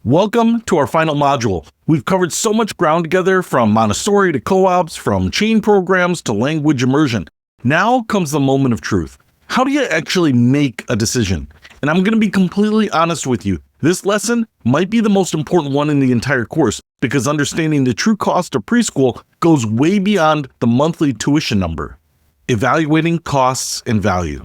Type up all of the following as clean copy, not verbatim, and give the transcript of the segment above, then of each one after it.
Welcome to our final module. We've covered so much ground together, from Montessori to co-ops, from chain programs to language immersion. Now comes the moment of truth. How do you actually make a decision? And I'm going to be completely honest with you. This lesson might be the most important one in the entire course, because understanding the true cost of preschool goes way beyond the monthly tuition number. Evaluating costs and value.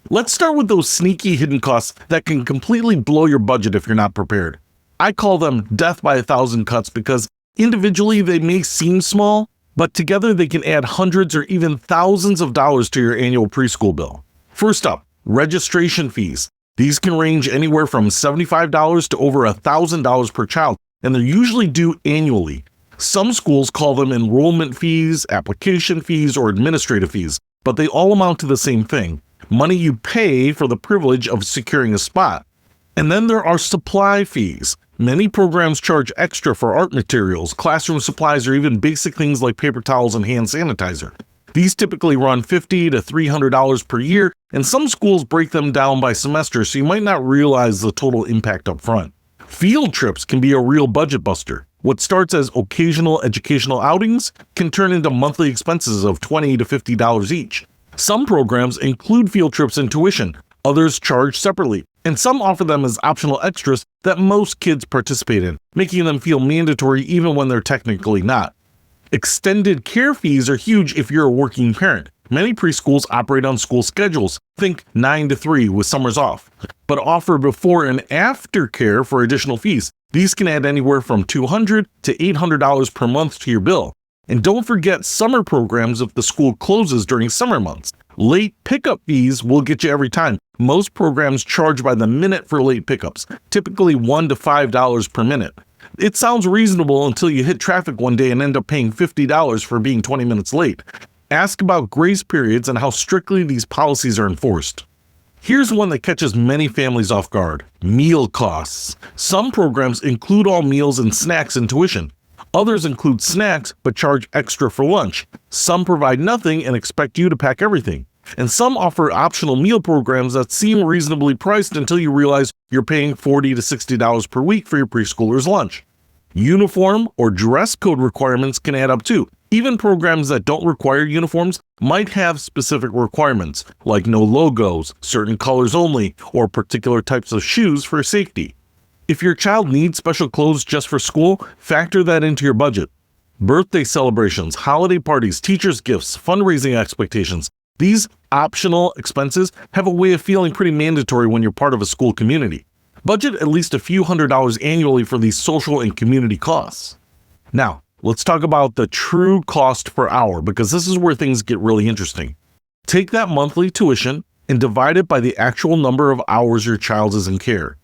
Let's start with those sneaky hidden costs that can completely blow your budget if you're not prepared. I call them death by a thousand cuts because individually they may seem small, but together they can add hundreds or even thousands of dollars to your annual preschool bill. First up, registration fees. These can range anywhere from $75 to over $1,000 per child, and they're usually due annually. Some schools call them enrollment fees, application fees, or administrative fees, but they all amount to the same thing: money you pay for the privilege of securing a spot. And then there are supply fees. Many programs charge extra for art materials, classroom supplies, or even basic things like paper towels and hand sanitizer. These typically run $50 to $300 per year, and some schools break them down by semester, so you might not realize the total impact up front. Field trips can be a real budget buster. What starts as occasional educational outings can turn into monthly expenses of $20 to $50 each. Some programs include field trips in tuition, others charge separately, and some offer them as optional extras that most kids participate in, making them feel mandatory even when they're technically not. Extended care fees are huge if you're a working parent. Many preschools operate on school schedules, think 9 to 3 with summers off, but offer before and after care for additional fees. These can add anywhere from $200 to $800 per month to your bill. And don't forget summer programs if the school closes during summer months. Late pickup fees will get you every time. Most programs charge by the minute for late pickups, typically $1 to $5 per minute. It sounds reasonable until you hit traffic one day and end up paying $50 for being 20 minutes late. Ask about grace periods and how strictly these policies are enforced. Here's one that catches many families off guard: meal costs. Some programs include all meals and snacks in tuition. Others include snacks but charge extra for lunch. Some provide nothing and expect you to pack everything. And some offer optional meal programs that seem reasonably priced until you realize you're paying $40 to $60 per week for your preschooler's lunch. Uniform or dress code requirements can add up too. Even programs that don't require uniforms might have specific requirements, like no logos, certain colors only, or particular types of shoes for safety. If your child needs special clothes just for school, factor that into your budget. Birthday celebrations, holiday parties, teachers' gifts, fundraising expectations. These optional expenses have a way of feeling pretty mandatory when you're part of a school community. Budget at least a few $100s annually for these social and community costs. Now, let's talk about the true cost per hour, because this is where things get really interesting. Take that monthly tuition and divide it by the actual number of hours your child is in care.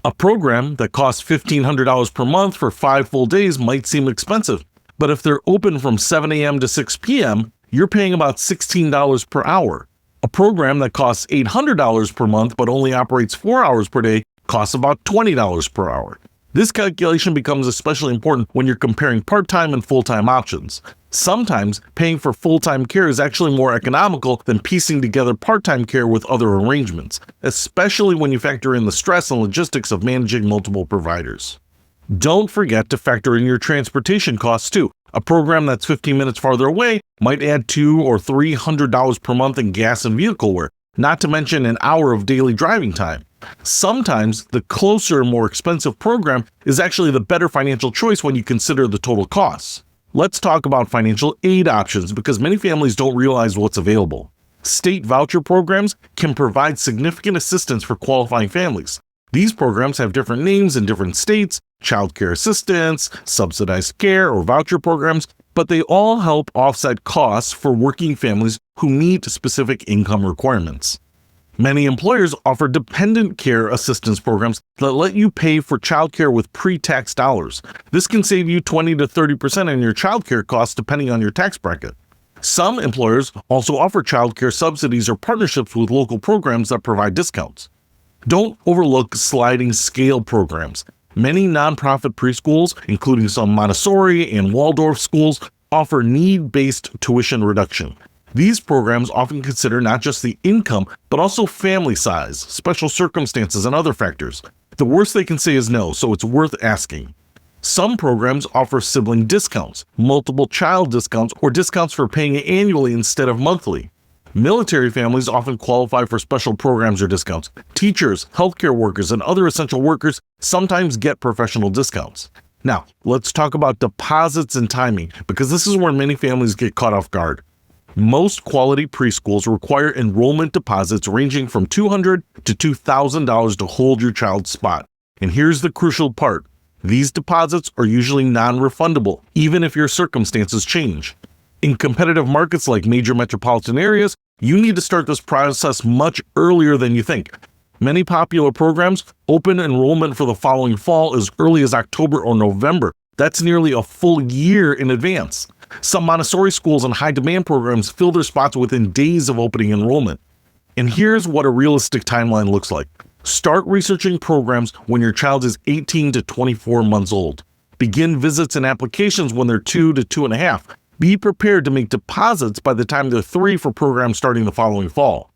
A program that costs $1,500 per month for 5 full days might seem expensive, but if they're open from 7 a.m. to 6 p.m., you're paying about $16 per hour. A program that costs $800 per month but only operates 4 hours per day costs about $20 per hour. This calculation becomes especially important when you're comparing part-time and full-time options. Sometimes paying for full-time care is actually more economical than piecing together part-time care with other arrangements, especially when you factor in the stress and logistics of managing multiple providers. Don't forget to factor in your transportation costs too. A program that's 15 minutes farther away might add $200 or $300 per month in gas and vehicle wear, not to mention an hour of daily driving time. Sometimes the closer, more expensive program is actually the better financial choice when you consider the total costs. Let's talk about financial aid options, because many families don't realize what's available. State voucher programs can provide significant assistance for qualifying families. These programs have different names in different states: child care assistance, subsidized care, or voucher programs, but they all help offset costs for working families who meet specific income requirements. Many employers offer dependent care assistance programs that let you pay for childcare with pre-tax dollars. This can save you 20 to 30% on your childcare costs depending on your tax bracket. Some employers also offer childcare subsidies or partnerships with local programs that provide discounts. Don't overlook sliding scale programs. Many nonprofit preschools, including some Montessori and Waldorf schools, offer need-based tuition reduction. These programs often consider not just the income, but also family size, special circumstances, and other factors. The worst they can say is no, so it's worth asking. Some programs offer sibling discounts, multiple child discounts, or discounts for paying annually instead of monthly. Military families often qualify for special programs or discounts. Teachers, healthcare workers, and other essential workers sometimes get professional discounts. Now, let's talk about deposits and timing, because this is where many families get caught off guard. Most quality preschools require enrollment deposits ranging from $200 to $2,000 to hold your child's spot. And here's the crucial part. These deposits are usually non-refundable, even if your circumstances change. In competitive markets like major metropolitan areas, you need to start this process much earlier than you think. Many popular programs open enrollment for the following fall as early as October or November. That's nearly a full year in advance. Some Montessori schools and high-demand programs fill their spots within days of opening enrollment. And here's what a realistic timeline looks like. Start researching programs when your child is 18 to 24 months old. Begin visits and applications when they're 2 to 2.5. Be prepared to make deposits by the time they're 3 for programs starting the following fall.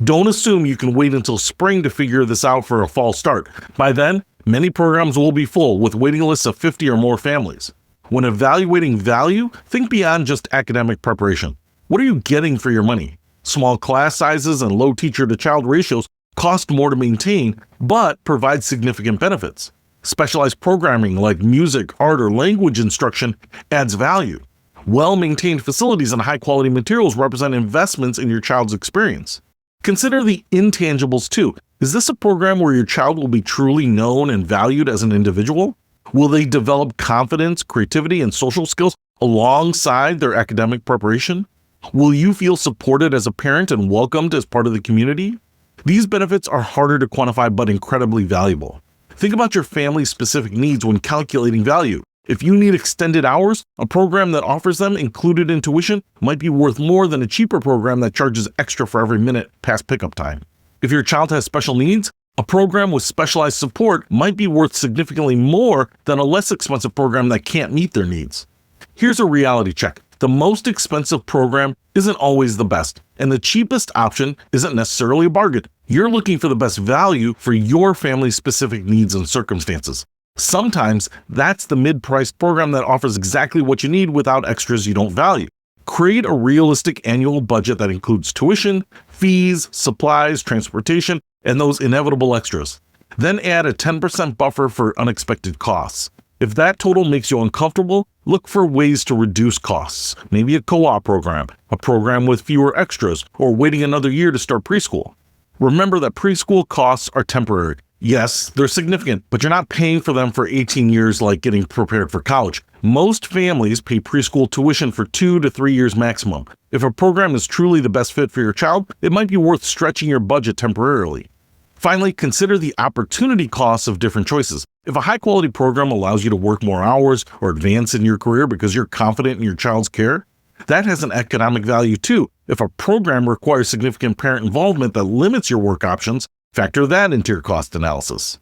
Don't assume you can wait until spring to figure this out for a fall start. By then, many programs will be full with waiting lists of 50 or more families. When evaluating value, think beyond just academic preparation. What are you getting for your money? Small class sizes and low teacher-to-child ratios cost more to maintain, but provide significant benefits. Specialized programming like music, art, or language instruction adds value. Well-maintained facilities and high-quality materials represent investments in your child's experience. Consider the intangibles too. Is this a program where your child will be truly known and valued as an individual? Will they develop confidence, creativity, and social skills alongside their academic preparation? Will you feel supported as a parent and welcomed as part of the community? These benefits are harder to quantify but incredibly valuable. Think about your family's specific needs when calculating value. If you need extended hours, a program that offers them included in tuition might be worth more than a cheaper program that charges extra for every minute past pickup time. If your child has special needs, a program with specialized support might be worth significantly more than a less expensive program that can't meet their needs. Here's a reality check. The most expensive program isn't always the best, and the cheapest option isn't necessarily a bargain. You're looking for the best value for your family's specific needs and circumstances. Sometimes that's the mid-priced program that offers exactly what you need without extras you don't value. Create a realistic annual budget that includes tuition, fees, supplies, transportation, and those inevitable extras. Then add a 10% buffer for unexpected costs. If that total makes you uncomfortable, look for ways to reduce costs. Maybe a co-op program, a program with fewer extras, or waiting another year to start preschool. Remember that preschool costs are temporary. Yes, they're significant, but you're not paying for them for 18 years like getting prepared for college. Most families pay preschool tuition for 2 to 3 years maximum. If a program is truly the best fit for your child, it might be worth stretching your budget temporarily. Finally, consider the opportunity costs of different choices. If a high-quality program allows you to work more hours or advance in your career because you're confident in your child's care, that has an economic value too. If a program requires significant parent involvement that limits your work options, factor that into your cost analysis.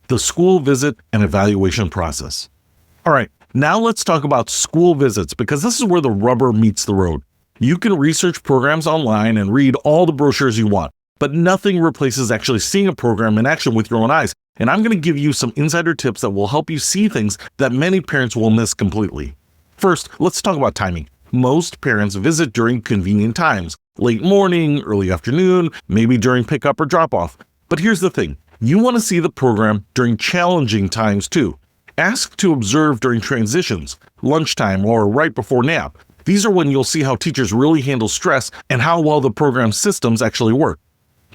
The school visit and evaluation process. All right, now let's talk about school visits because this is where the rubber meets the road. You can research programs online and read all the brochures you want, but nothing replaces actually seeing a program in action with your own eyes. And I'm going to give you some insider tips that will help you see things that many parents will miss completely. First, let's talk about timing. Most parents visit during convenient times, late morning, early afternoon, maybe during pickup or drop-off. But here's the thing, you want to see the program during challenging times too. Ask to observe during transitions, lunchtime, or right before nap. These are when you'll see how teachers really handle stress and how well the program systems actually work.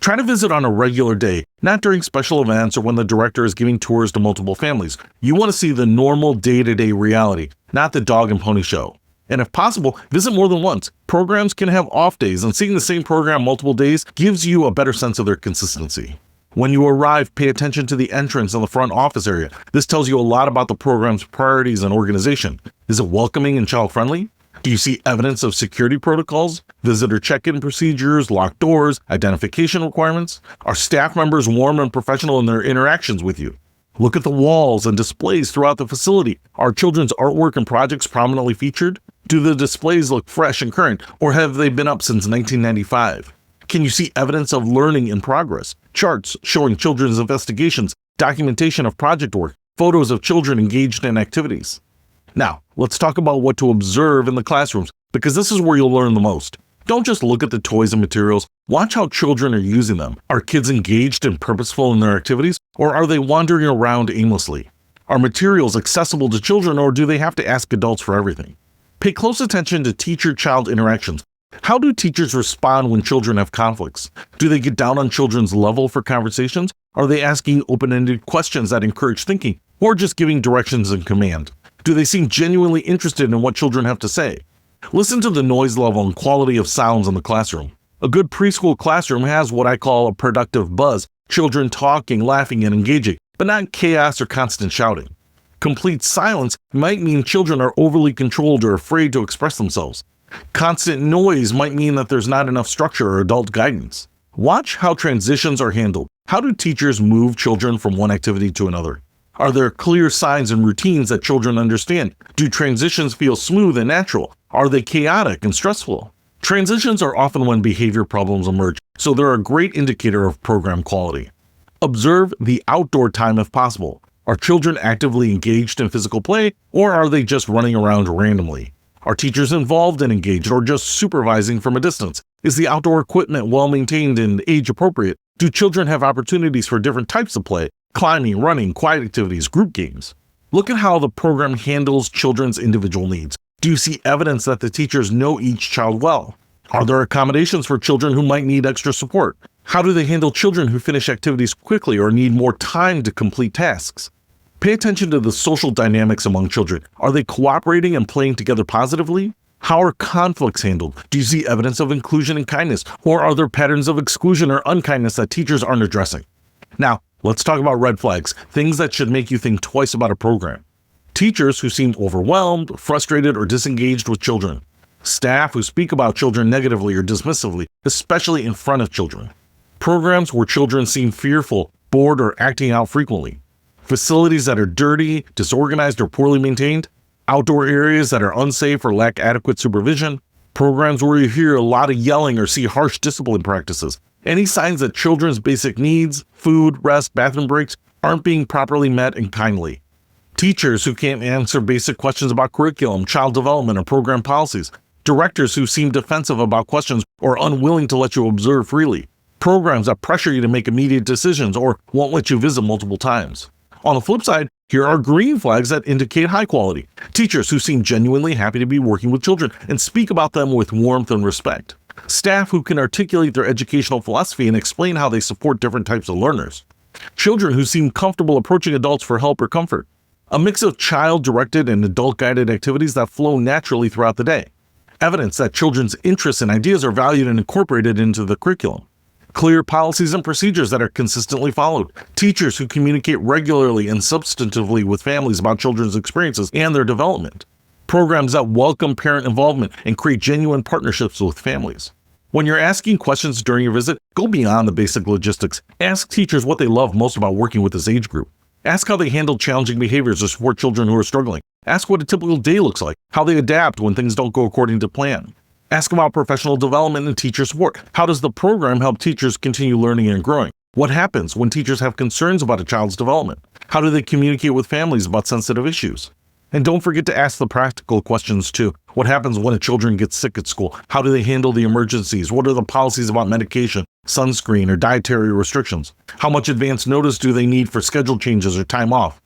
Try to visit on a regular day, not during special events or when the director is giving tours to multiple families. You want to see the normal day-to-day reality, not the dog and pony show. And if possible, visit more than once. Programs can have off days, and seeing the same program multiple days gives you a better sense of their consistency. When you arrive, pay attention to the entrance and the front office area. This tells you a lot about the program's priorities and organization. Is it welcoming and child-friendly? Do you see evidence of security protocols, visitor check-in procedures, locked doors, identification requirements? Are staff members warm and professional in their interactions with you? Look at the walls and displays throughout the facility. Are children's artwork and projects prominently featured? Do the displays look fresh and current, or have they been up since 1995? Can you see evidence of learning in progress? Charts showing children's investigations, documentation of project work, photos of children engaged in activities. Now, let's talk about what to observe in the classrooms, because this is where you'll learn the most. Don't just look at the toys and materials, watch how children are using them. Are kids engaged and purposeful in their activities, or are they wandering around aimlessly? Are materials accessible to children, or do they have to ask adults for everything? Pay close attention to teacher-child interactions. How do teachers respond when children have conflicts? Do they get down on children's level for conversations? Are they asking open-ended questions that encourage thinking, or just giving directions and command? Do they seem genuinely interested in what children have to say? Listen to the noise level and quality of sounds in the classroom. A good preschool classroom has what I call a productive buzz, children talking, laughing, and engaging, but not chaos or constant shouting. Complete silence might mean children are overly controlled or afraid to express themselves. Constant noise might mean that there's not enough structure or adult guidance. Watch how transitions are handled. How do teachers move children from one activity to another? Are there clear signs and routines that children understand? Do transitions feel smooth and natural? Are they chaotic and stressful? Transitions are often when behavior problems emerge, so they're a great indicator of program quality. Observe the outdoor time if possible. Are children actively engaged in physical play, or are they just running around randomly? Are teachers involved and engaged, or just supervising from a distance? Is the outdoor equipment well maintained and age appropriate? Do children have opportunities for different types of play? Climbing, running, quiet activities, group games. Look at how the program handles children's individual needs. Do you see evidence that the teachers know each child well? Are there accommodations for children who might need extra support? How do they handle children who finish activities quickly or need more time to complete tasks? Pay attention to the social dynamics among children. Are they cooperating and playing together positively? How are conflicts handled? Do you see evidence of inclusion and kindness? Or are there patterns of exclusion or unkindness that teachers aren't addressing? Now, let's talk about red flags, things that should make you think twice about a program. Teachers who seem overwhelmed, frustrated, or disengaged with children. Staff who speak about children negatively or dismissively, especially in front of children. Programs where children seem fearful, bored, or acting out frequently. Facilities that are dirty, disorganized, or poorly maintained. Outdoor areas that are unsafe or lack adequate supervision. Programs where you hear a lot of yelling or see harsh discipline practices. Any signs that children's basic needs, food, rest, bathroom breaks, aren't being properly met and kindly. Teachers who can't answer basic questions about curriculum, child development, or program policies. Directors who seem defensive about questions or unwilling to let you observe freely. Programs that pressure you to make immediate decisions or won't let you visit multiple times. On the flip side, here are green flags that indicate high quality. Teachers who seem genuinely happy to be working with children and speak about them with warmth and respect. Staff who can articulate their educational philosophy and explain how they support different types of learners. Children who seem comfortable approaching adults for help or comfort. A mix of child-directed and adult-guided activities that flow naturally throughout the day. Evidence that children's interests and ideas are valued and incorporated into the curriculum. Clear policies and procedures that are consistently followed. Teachers who communicate regularly and substantively with families about children's experiences and their development. Programs that welcome parent involvement and create genuine partnerships with families. When you're asking questions during your visit, go beyond the basic logistics. Ask teachers what they love most about working with this age group. Ask how they handle challenging behaviors or support children who are struggling. Ask what a typical day looks like, how they adapt when things don't go according to plan. Ask about professional development and teacher support. How does the program help teachers continue learning and growing? What happens when teachers have concerns about a child's development? How do they communicate with families about sensitive issues? And don't forget to ask the practical questions too. What happens when a children gets sick at school? How do they handle the emergencies? What are the policies about medication, sunscreen, or dietary restrictions? How much advance notice do they need for schedule changes or time off?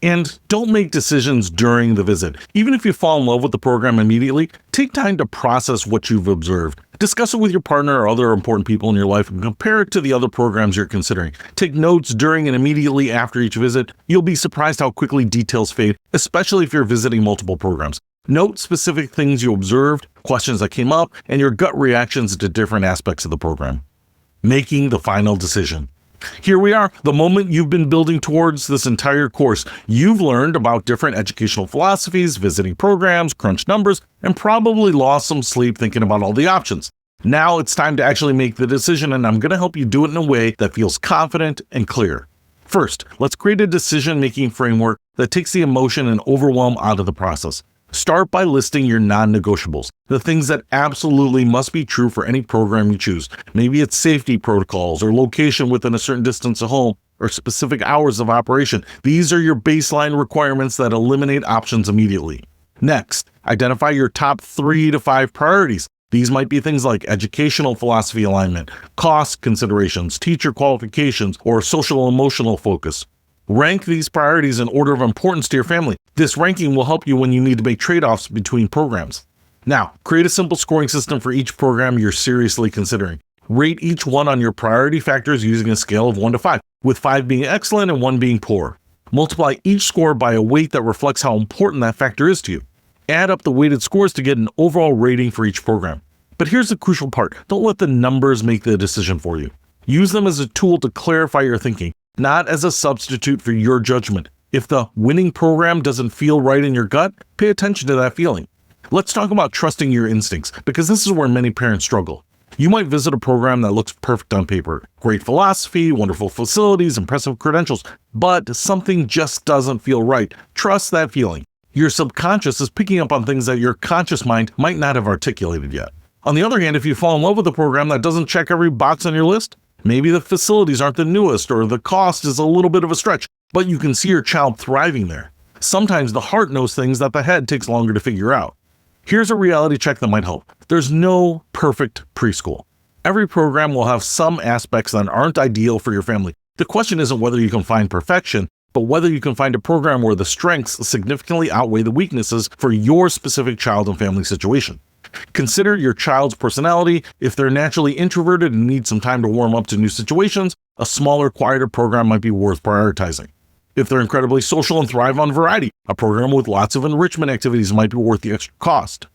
And don't make decisions during the visit. Even if you fall in love with the program immediately, take time to process what you've observed. Discuss it with your partner or other important people in your life and compare it to the other programs you're considering. Take notes during and immediately after each visit. You'll be surprised how quickly details fade, especially if you're visiting multiple programs. Note specific things you observed, questions that came up, and your gut reactions to different aspects of the program. Making the final decision. Here we are, the moment you've been building towards this entire course. You've learned about different educational philosophies, visiting programs, crunched numbers, and probably lost some sleep thinking about all the options. Now it's time to actually make the decision, and I'm going to help you do it in a way that feels confident and clear. First, let's create a decision-making framework that takes the emotion and overwhelm out of the process. Start by listing your non-negotiables, the things that absolutely must be true for any program you choose. Maybe it's safety protocols or location within a certain distance of home, or specific hours of operation. These are your baseline requirements that eliminate options immediately. Next, identify your top 3 to 5 priorities. These might be things like educational philosophy alignment, cost considerations, teacher qualifications, or social emotional focus. Rank these priorities in order of importance to your family. This ranking will help you when you need to make trade-offs between programs. Now, create a simple scoring system for each program you're seriously considering. Rate each one on your priority factors using a scale of 1 to 5, with 5 being excellent and 1 being poor. Multiply each score by a weight that reflects how important that factor is to you. Add up the weighted scores to get an overall rating for each program. But here's the crucial part. Don't let the numbers make the decision for you. Use them as a tool to clarify your thinking, not as a substitute for your judgment. If the winning program doesn't feel right in your gut, pay attention to that feeling. Let's talk about trusting your instincts, because this is where many parents struggle. You might visit a program that looks perfect on paper. Great philosophy, wonderful facilities, impressive credentials, but something just doesn't feel right. Trust that feeling. Your subconscious is picking up on things that your conscious mind might not have articulated yet. On the other hand, if you fall in love with a program that doesn't check every box on your list, maybe the facilities aren't the newest or the cost is a little bit of a stretch, but you can see your child thriving there. Sometimes the heart knows things that the head takes longer to figure out. Here's a reality check that might help. There's no perfect preschool. Every program will have some aspects that aren't ideal for your family. The question isn't whether you can find perfection, but whether you can find a program where the strengths significantly outweigh the weaknesses for your specific child and family situation. Consider your child's personality. If they're naturally introverted and need some time to warm up to new situations, a smaller, quieter program might be worth prioritizing. If they're incredibly social and thrive on variety, a program with lots of enrichment activities might be worth the extra cost.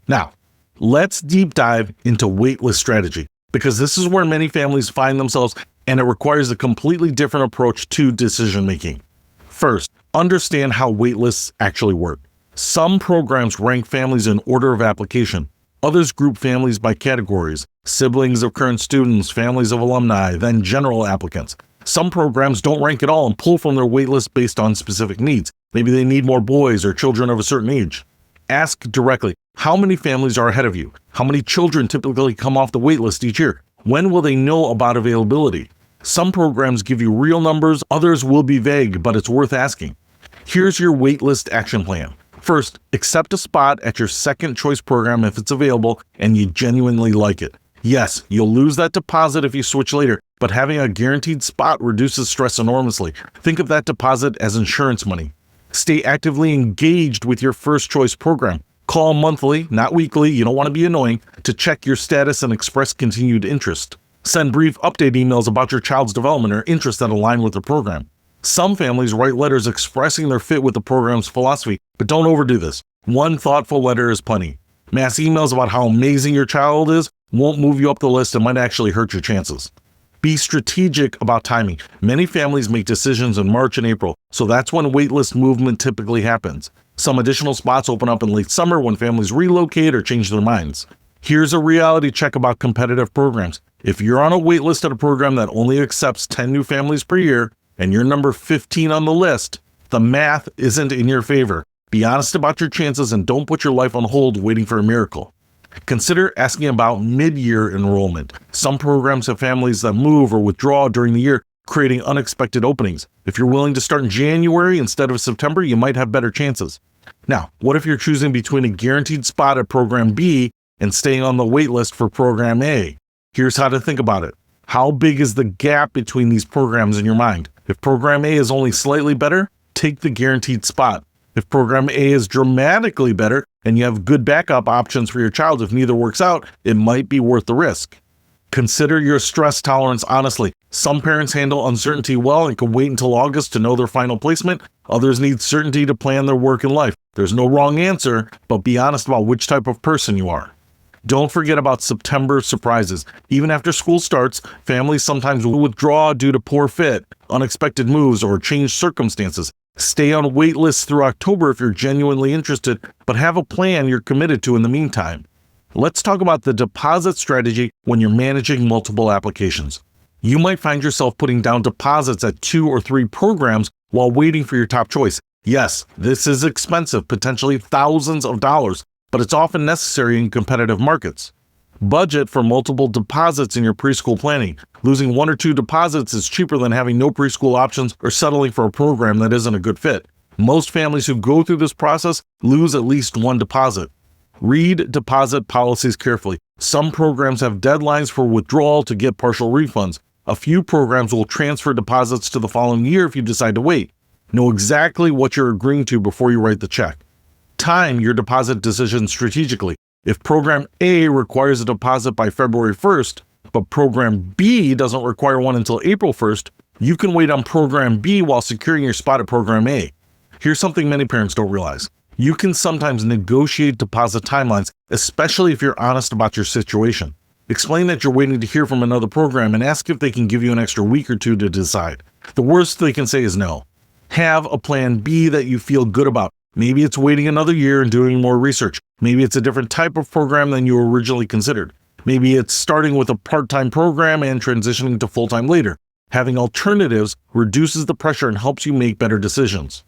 Now, let's deep dive into waitlist strategy, because this is where many families find themselves, and it requires a completely different approach to decision making. First, understand how waitlists actually work. Some programs rank families in order of application. Others group families by categories: siblings of current students, families of alumni, then general applicants. Some programs don't rank at all and pull from their waitlist based on specific needs. Maybe they need more boys or children of a certain age. Ask directly, how many families are ahead of you? How many children typically come off the waitlist each year? When will they know about availability? Some programs give you real numbers, others will be vague, but it's worth asking. Here's your waitlist action plan. First, accept a spot at your second choice program if it's available and you genuinely like it. Yes, you'll lose that deposit if you switch later, but having a guaranteed spot reduces stress enormously. Think of that deposit as insurance money. Stay actively engaged with your first choice program. Call monthly, not weekly, you don't want to be annoying, to check your status and express continued interest. Send brief update emails about your child's development or interests that align with the program. Some families write letters expressing their fit with the program's philosophy, but don't overdo this. One thoughtful letter is plenty. Mass emails about how amazing your child is won't move you up the list and might actually hurt your chances. Be strategic about timing. Many families make decisions in March and April, so that's when waitlist movement typically happens. Some additional spots open up in late summer when families relocate or change their minds. Here's a reality check about competitive programs. If you're on a waitlist at a program that only accepts 10 new families per year, and you're number 15 on the list, the math isn't in your favor. Be honest about your chances and don't put your life on hold waiting for a miracle. Consider asking about mid-year enrollment. Some programs have families that move or withdraw during the year, creating unexpected openings. If you're willing to start in January instead of September, you might have better chances. Now, what if you're choosing between a guaranteed spot at program B and staying on the waitlist for program A? Here's how to think about it. How big is the gap between these programs in your mind? If program A is only slightly better, take the guaranteed spot. If program A is dramatically better and you have good backup options for your child if neither works out, it might be worth the risk. Consider your stress tolerance honestly. Some parents handle uncertainty well and can wait until August to know their final placement. Others need certainty to plan their work and life. There's no wrong answer, but be honest about which type of person you are. Don't forget about September surprises. Even after school starts, families sometimes will withdraw due to poor fit, unexpected moves, or changed circumstances. Stay on wait lists through October if you're genuinely interested, but have a plan you're committed to in the meantime. Let's talk about the deposit strategy when you're managing multiple applications. You might find yourself putting down deposits at 2 or 3 programs while waiting for your top choice. Yes, this is expensive, potentially thousands of dollars, but it's often necessary in competitive markets. Budget for multiple deposits in your preschool planning. Losing 1 or 2 deposits is cheaper than having no preschool options or settling for a program that isn't a good fit. Most families who go through this process lose at least 1 deposit. Read deposit policies carefully. Some programs have deadlines for withdrawal to get partial refunds. A few programs will transfer deposits to the following year if you decide to wait. Know exactly what you're agreeing to before you write the check. Time your deposit decisions strategically. If program A requires a deposit by February 1st, but program B doesn't require one until April 1st, you can wait on program B while securing your spot at program A. Here's something many parents don't realize. You can sometimes negotiate deposit timelines, especially if you're honest about your situation. Explain that you're waiting to hear from another program and ask if they can give you an extra week or 2 to decide. The worst they can say is no. Have a plan B that you feel good about. Maybe it's waiting another year and doing more research. Maybe it's a different type of program than you originally considered. Maybe it's starting with a part-time program and transitioning to full-time later. Having alternatives reduces the pressure and helps you make better decisions.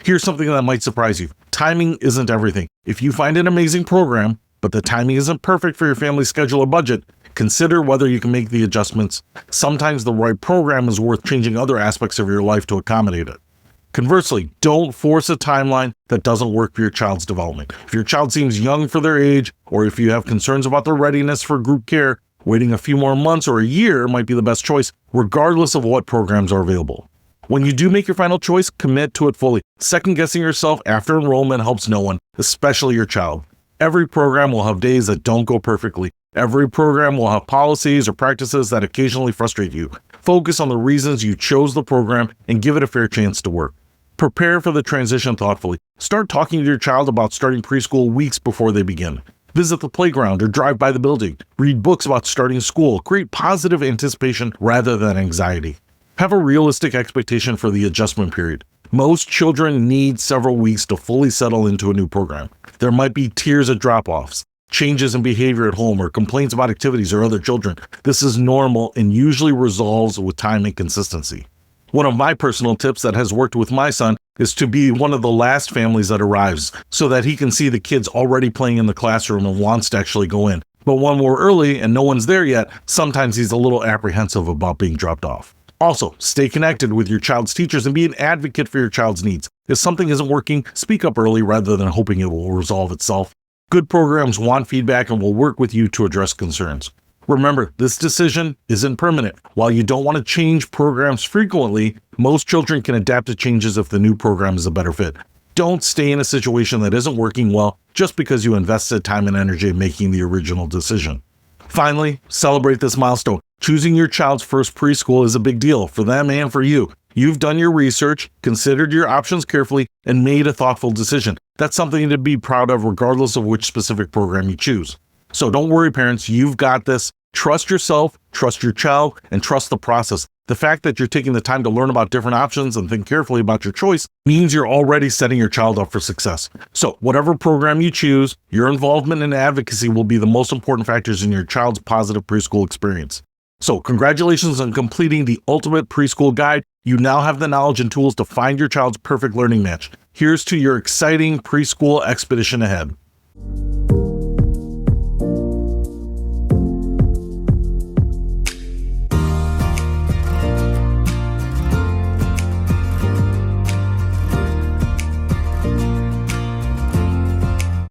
Here's something that might surprise you. Timing isn't everything. If you find an amazing program, but the timing isn't perfect for your family's schedule or budget, consider whether you can make the adjustments. Sometimes the right program is worth changing other aspects of your life to accommodate it. Conversely, don't force a timeline that doesn't work for your child's development. If your child seems young for their age, or if you have concerns about their readiness for group care, waiting a few more months or a year might be the best choice, regardless of what programs are available. When you do make your final choice, commit to it fully. Second-guessing yourself after enrollment helps no one, especially your child. Every program will have days that don't go perfectly. Every program will have policies or practices that occasionally frustrate you. Focus on the reasons you chose the program and give it a fair chance to work. Prepare for the transition thoughtfully. Start talking to your child about starting preschool weeks before they begin. Visit the playground or drive by the building. Read books about starting school. Create positive anticipation rather than anxiety. Have a realistic expectation for the adjustment period. Most children need several weeks to fully settle into a new program. There might be tiers of drop-offs, changes in behavior at home, or complaints about activities or other children. This is normal and usually resolves with time and consistency. One of my personal tips that has worked with my son is to be one of the last families that arrives so that he can see the kids already playing in the classroom and wants to actually go in. But when we're early and no one's there yet, sometimes he's a little apprehensive about being dropped off. Also, stay connected with your child's teachers and be an advocate for your child's needs. If something isn't working, speak up early rather than hoping it will resolve itself. Good programs want feedback and will work with you to address concerns. Remember, this decision isn't permanent. While you don't want to change programs frequently, most children can adapt to changes if the new program is a better fit. Don't stay in a situation that isn't working well just because you invested time and energy in making the original decision. Finally, celebrate this milestone. Choosing your child's first preschool is a big deal for them and for you. You've done your research, considered your options carefully, and made a thoughtful decision. That's something to be proud of regardless of which specific program you choose. So don't worry, parents, you've got this. Trust yourself, trust your child, and trust the process. The fact that you're taking the time to learn about different options and think carefully about your choice means you're already setting your child up for success. So whatever program you choose, your involvement and advocacy will be the most important factors in your child's positive preschool experience. So congratulations on completing the ultimate preschool guide. You now have the knowledge and tools to find your child's perfect learning match. Here's to your exciting preschool expedition ahead.